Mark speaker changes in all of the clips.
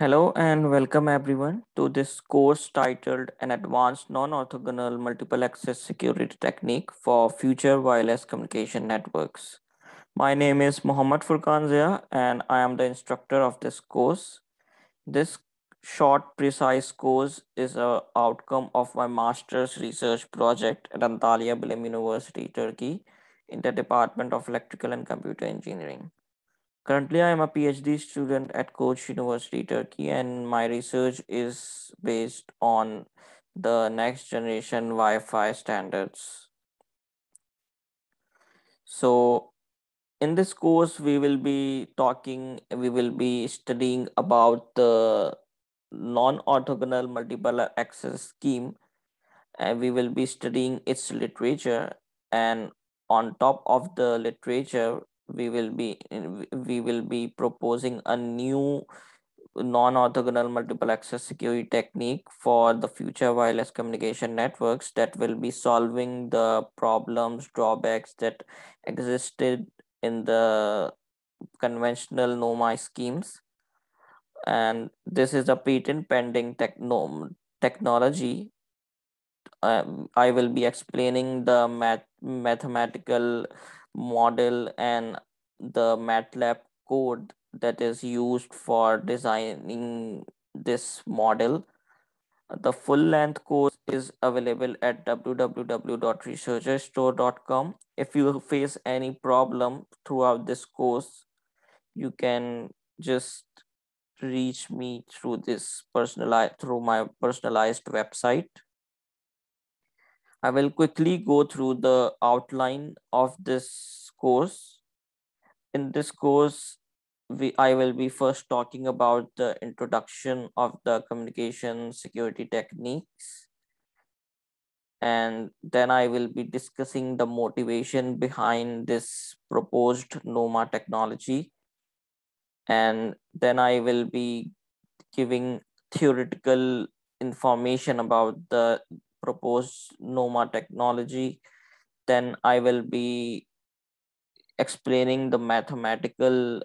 Speaker 1: Hello and welcome everyone to this course titled An Advanced Non-Orthogonal Multiple Access Security Technique for Future Wireless Communication Networks. My name is Mohammad Furkan Zia and I am the instructor of this course. This short, precise course is a outcome of my master's research project at Antalya Bilim University, Turkey, in the Department of Electrical and Computer Engineering. Currently, I am a PhD student at Koç University, Turkey, and my research is based on the next generation Wi Fi standards. So, in this course, we will be studying about the non orthogonal multiple access scheme, and we will be studying its literature. And on top of the literature, we will be proposing a new non-orthogonal multiple access security technique for the future wireless communication networks that will be solving the problems drawbacks that existed in the conventional NOMI schemes. And this is a patent pending technology. I will be explaining the mathematical model and the MATLAB code that is used for designing this model. The full length course is available at www.researcherstore.com. If you face any problem throughout this course, you can just reach me through my personalized website. I will quickly go through the outline of this course. In this course, I will be first talking about the introduction of the communication security techniques, and then I will be discussing the motivation behind this proposed NOMA technology, and then I will be giving theoretical information about the proposed NOMA technology. Then I will be explaining the mathematical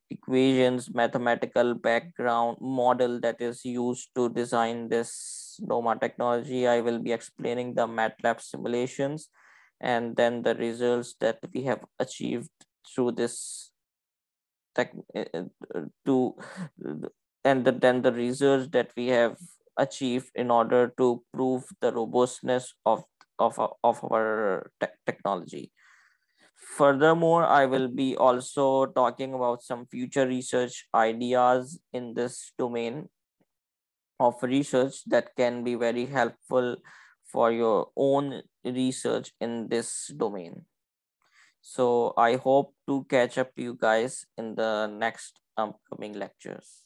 Speaker 1: equations, mathematical background model that is used to design this NOMA technology. I will be explaining the MATLAB simulations and then the results that we have achieved through this tech to then the research that we have achieved in order to prove the robustness of our technology. Furthermore, I will be also talking about some future research ideas in this domain of research that can be very helpful for your own research in this domain. So I hope to catch up to you guys in the next upcoming lectures.